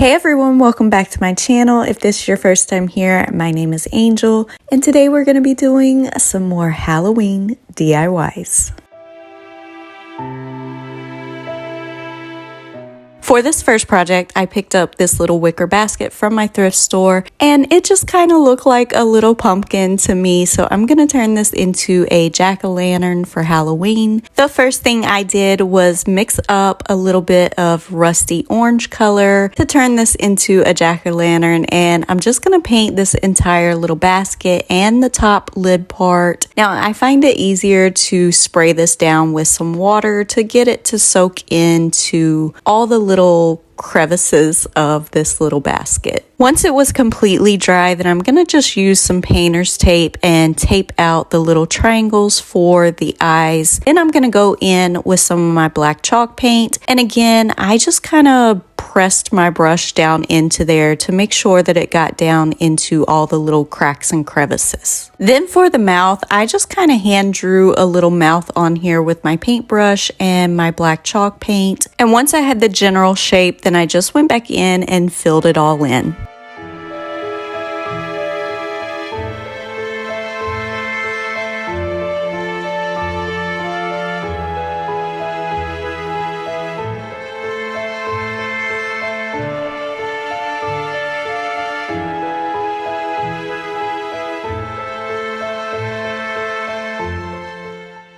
Hey everyone, welcome back to my channel. If this is your first time here, my name is Angel, and today we're going to be doing some more Halloween DIYs. For this first project, I picked up this little wicker basket from my thrift store, and it just kind of looked like a little pumpkin to me, so I'm going to turn this into a jack-o'-lantern for Halloween. The first thing I did was mix up a little bit of rusty orange color to turn this into a jack-o'-lantern, and I'm just going to paint this entire little basket and the top lid part. Now, I find it easier to spray this down with some water to get it to soak into all the little crevices of this little basket. Once it was completely dry, then I'm going to just use some painter's tape and tape out the little triangles for the eyes. Then I'm going to go in with some of my black chalk paint. And again, I just kind of pressed my brush down into there to make sure that it got down into all the little cracks and crevices. Then for the mouth, I just kind of hand drew a little mouth on here with my paintbrush and my black chalk paint. And once I had the general shape, then I just went back in and filled it all in.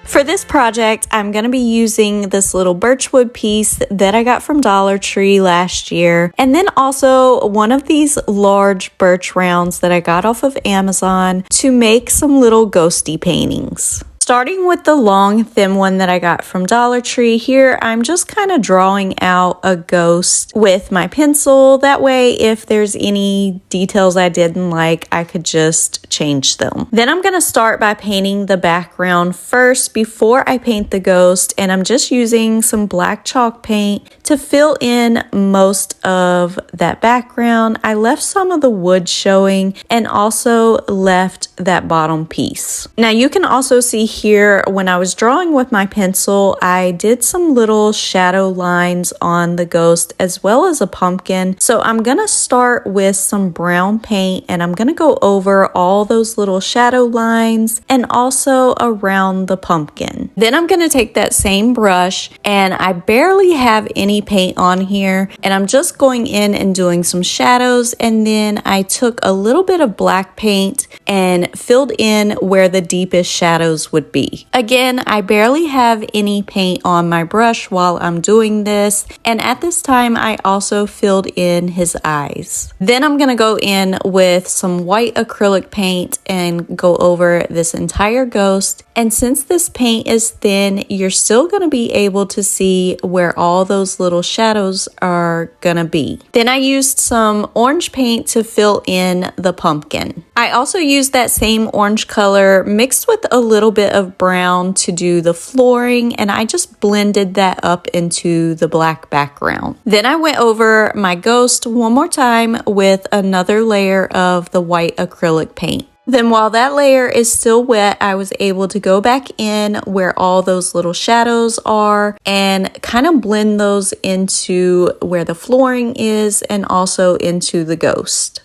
For this project, I'm going to be using this little birchwood piece that I got from Dollar Tree last year, and then also one of these large birch rounds that I got off of Amazon to make some little ghosty paintings. Starting with the long, thin one that I got from Dollar Tree, here I'm just kind of drawing out a ghost with my pencil. That way, if there's any details I didn't like, I could just change them. Then I'm going to start by painting the background first before I paint the ghost, and I'm just using some black chalk paint to fill in most of that background. I left some of the wood showing and also left that bottom piece. Now you can also see here when I was drawing with my pencil, I did some little shadow lines on the ghost as well as a pumpkin. So I'm going to start with some brown paint and I'm going to go over all those little shadow lines and also around the pumpkin. Then I'm going to take that same brush, and I barely have any paint on here, and I'm just going in and doing some shadows, and then I took a little bit of black paint and filled in where the deepest shadows would be. Again, I barely have any paint on my brush while I'm doing this, and at this time I also filled in his eyes. Then I'm going to go in with some white acrylic paint and go over this entire ghost, and since this paint is thin, you're still going to be able to see where all those little shadows are going to be. Then I used some orange paint to fill in the pumpkin. I also used that same orange color mixed with a little bit of brown to do the flooring, and I just blended that up into the black background. Then I went over my ghost one more time with another layer of the white acrylic paint. Then while that layer is still wet, I was able to go back in where all those little shadows are and kind of blend those into where the flooring is and also into the ghost.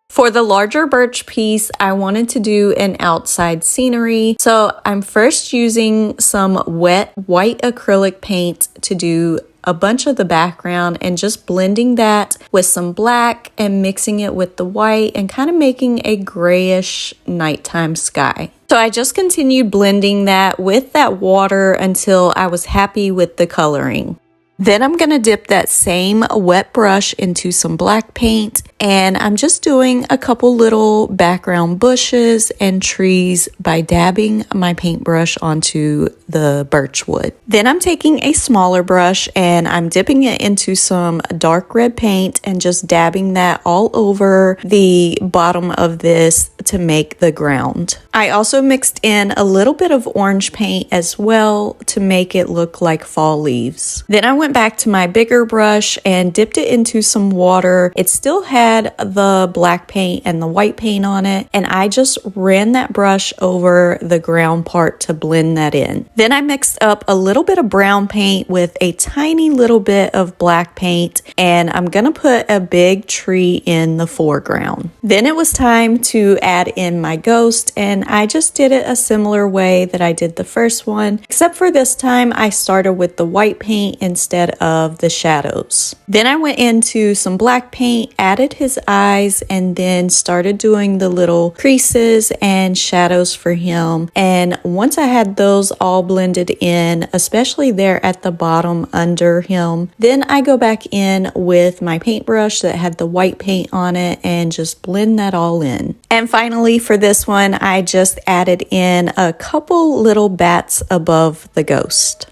For the larger birch piece, I wanted to do an outside scenery. So I'm first using some wet white acrylic paint to do a bunch of the background and just blending that with some black and mixing it with the white and kind of making a grayish nighttime sky. So I just continued blending that with that water until I was happy with the coloring. Then I'm going to dip that same wet brush into some black paint, and I'm just doing a couple little background bushes and trees by dabbing my paintbrush onto the birch wood. Then I'm taking a smaller brush and I'm dipping it into some dark red paint and just dabbing that all over the bottom of this to make the ground. I also mixed in a little bit of orange paint as well to make it look like fall leaves. Then I went went back to my bigger brush and dipped it into some water. It still had the black paint and the white paint on it, and I just ran that brush over the ground part to blend that in. Then I mixed up a little bit of brown paint with a tiny little bit of black paint, and I'm gonna put a big tree in the foreground. Then it was time to add in my ghost, and I just did it a similar way that I did the first one, except for this time I started with the white paint instead of the shadows. Then I went into some black paint, added his eyes, and then started doing the little creases and shadows for him. And once I had those all blended in, especially there at the bottom under him, then I go back in with my paintbrush that had the white paint on it and just blend that all in. And finally for this one, I just added in a couple little bats above the ghost.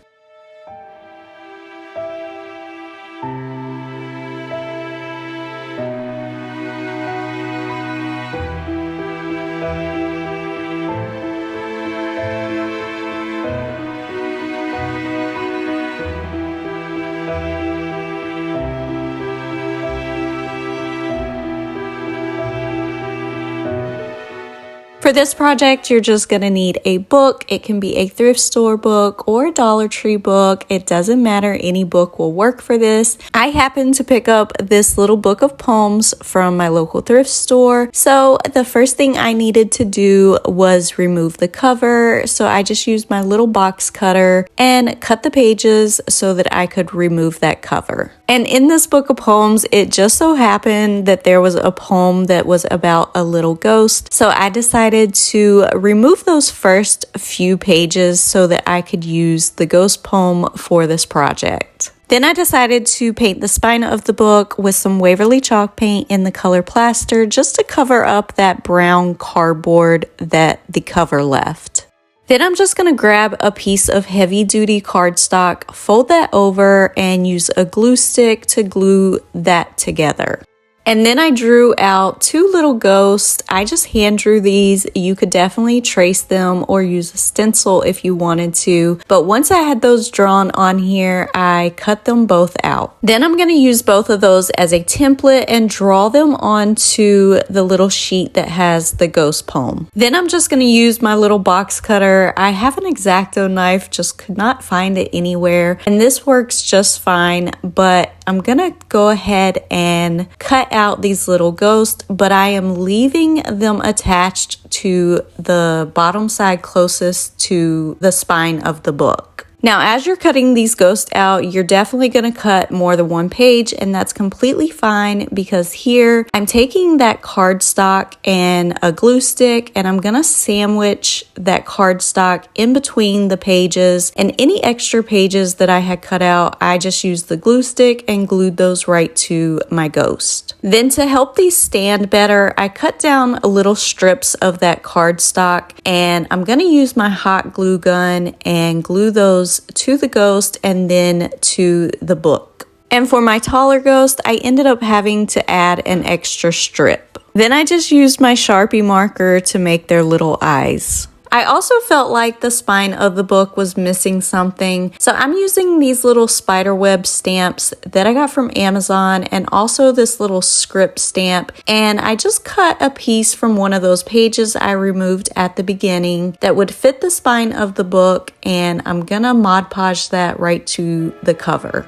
For this project, you're just going to need a book. It can be a thrift store book or a Dollar Tree book. It doesn't matter. Any book will work for this. I happened to pick up this little book of poems from my local thrift store. So the first thing I needed to do was remove the cover. So I just used my little box cutter and cut the pages so that I could remove that cover. And in this book of poems, it just so happened that there was a poem that was about a little ghost. So I decided to remove those first few pages so that I could use the ghost poem for this project. Then I decided to paint the spine of the book with some Waverly chalk paint in the color plaster just to cover up that brown cardboard that the cover left. Then I'm just going to grab a piece of heavy duty cardstock, fold that over, and use a glue stick to glue that together. And then I drew out two little ghosts. I just hand drew these. You could definitely trace them or use a stencil if you wanted to. But once I had those drawn on here, I cut them both out. Then I'm going to use both of those as a template and draw them onto the little sheet that has the ghost poem. Then I'm just going to use my little box cutter. I have an X-Acto knife, just could not find it anywhere. And this works just fine, but I'm going to go ahead and cut out these little ghosts, but I am leaving them attached to the bottom side closest to the spine of the book. Now, as you're cutting these ghosts out, you're definitely going to cut more than one page, and that's completely fine because here I'm taking that cardstock and a glue stick, and I'm going to sandwich that cardstock in between the pages, and any extra pages that I had cut out, I just used the glue stick and glued those right to my ghost. Then to help these stand better, I cut down little strips of that cardstock, and I'm going to use my hot glue gun and glue those to the ghost and then to the book. And for my taller ghost, I ended up having to add an extra strip. Then I just used my Sharpie marker to make their little eyes. I also felt like the spine of the book was missing something, so I'm using these little spiderweb stamps that I got from Amazon and also this little script stamp, and I just cut a piece from one of those pages I removed at the beginning that would fit the spine of the book, and I'm gonna Mod Podge that right to the cover.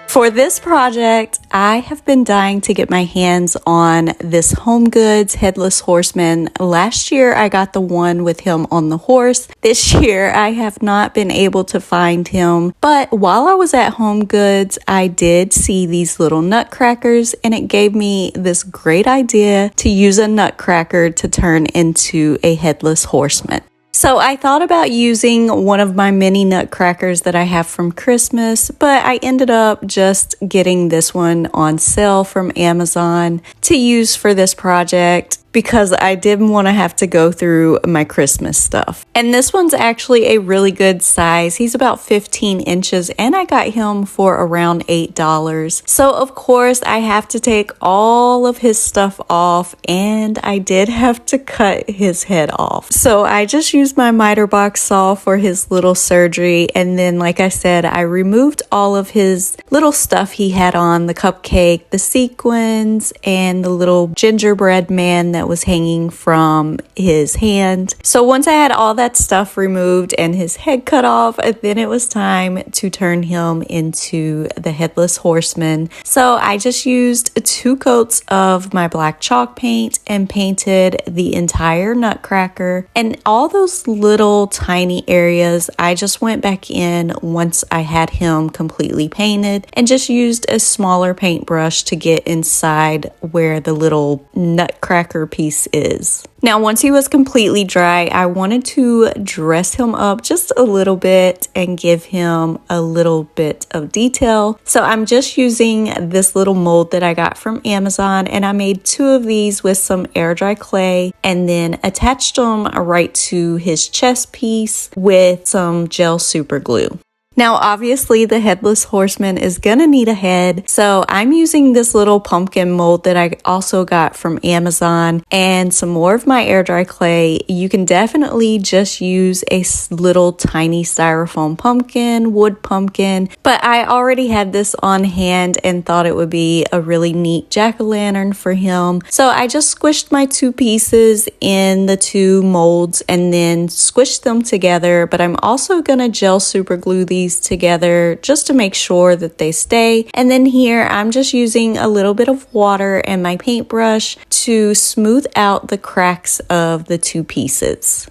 For this project, I have been dying to get my hands on this Home Goods Headless Horseman. Last year, I got the one with him on the horse. This year, I have not been able to find him. But while I was at Home Goods, I did see these little nutcrackers, and it gave me this great idea to use a nutcracker to turn into a headless horseman. So I thought about using one of my mini nutcrackers that I have from Christmas, but I ended up just getting this one on sale from Amazon to use for this project. because I didn't want to have to go through my Christmas stuff. And this one's actually a really good size. He's about 15 inches and I got him for around $8. So of course I have to take all of his stuff off, and I did have to cut his head off. So I just used my miter box saw for his little surgery, and then like I said, I removed all of his little stuff he had on, the cupcake, the sequins, and the little gingerbread man that was hanging from his hand. So once I had all that stuff removed and his head cut off, then it was time to turn him into the Headless Horseman. So I just used 2 coats of my black chalk paint and painted the entire nutcracker, and all those little tiny areas I just went back in once I had him completely painted and just used a smaller paintbrush to get inside where the little nutcracker piece is. Now, once he was completely dry, I wanted to dress him up just a little bit and give him a little bit of detail. So I'm just using this little mold that I got from Amazon, and I made 2 of these with some air dry clay and then attached them right to his chest piece with some gel super glue. Now, obviously, the Headless Horseman is gonna need a head, so I'm using this little pumpkin mold that I also got from Amazon and some more of my air dry clay. You can definitely just use a little tiny styrofoam pumpkin, wood pumpkin, but I already had this on hand and thought it would be a really neat jack-o'-lantern for him. So I just squished my 2 pieces in the 2 molds and then squished them together, but I'm also gonna gel super glue these together just to make sure that they stay. And then here I'm just using a little bit of water and my paintbrush to smooth out the cracks of the 2 pieces.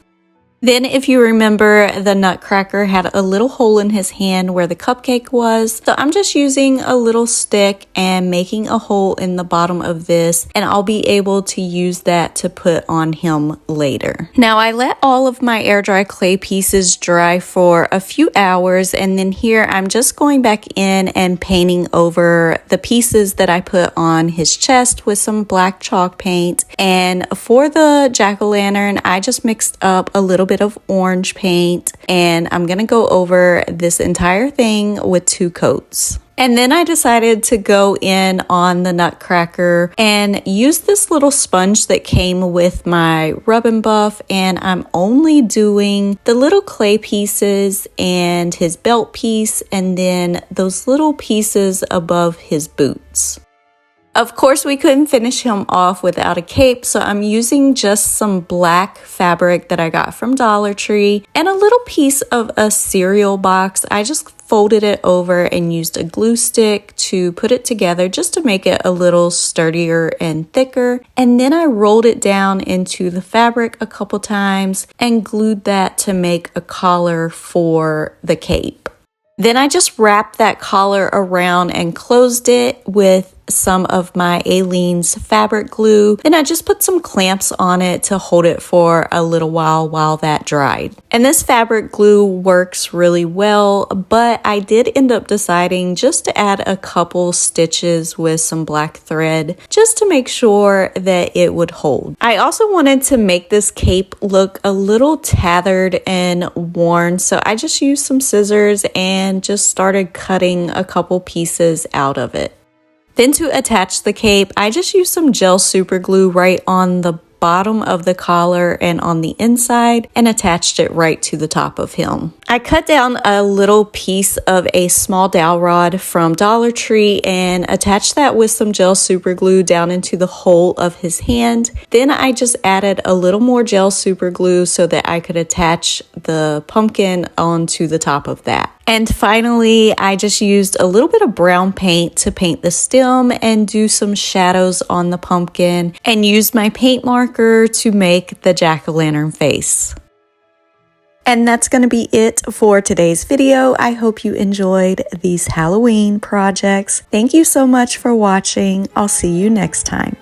Then if you remember, the nutcracker had a little hole in his hand where the cupcake was. So I'm just using a little stick and making a hole in the bottom of this, and I'll be able to use that to put on him later. Now I let all of my air dry clay pieces dry for a few hours, and then here I'm just going back in and painting over the pieces that I put on his chest with some black chalk paint. And for the jack-o'-lantern, I just mixed up a little bit of orange paint, and I'm gonna go over this entire thing with 2 coats. And then I decided to go in on the nutcracker and use this little sponge that came with my rub and buff, and I'm only doing the little clay pieces and his belt piece and then those little pieces above his boots. Of course, we couldn't finish him off without a cape, so I'm using just some black fabric that I got from Dollar Tree and a little piece of a cereal box. I just folded it over and used a glue stick to put it together just to make it a little sturdier and thicker. And then I rolled it down into the fabric a couple times and glued that to make a collar for the cape. Then I just wrapped that collar around and closed it with some of my Aleene's fabric glue. Then I just put some clamps on it to hold it for a little while that dried. And this fabric glue works really well, but I did end up deciding just to add a couple stitches with some black thread just to make sure that it would hold. I also wanted to make this cape look a little tattered and worn, so I just used some scissors and just started cutting a couple pieces out of it. Then to attach the cape, I just used some gel super glue right on the bottom of the collar and on the inside and attached it right to the top of him. I cut down a little piece of a small dowel rod from Dollar Tree and attached that with some gel super glue down into the hole of his hand. Then I just added a little more gel super glue so that I could attach the pumpkin onto the top of that. And finally, I just used a little bit of brown paint to paint the stem and do some shadows on the pumpkin, and used my paint marker to make the jack-o'-lantern face. And that's going to be it for today's video. I hope you enjoyed these Halloween projects. Thank you so much for watching. I'll see you next time.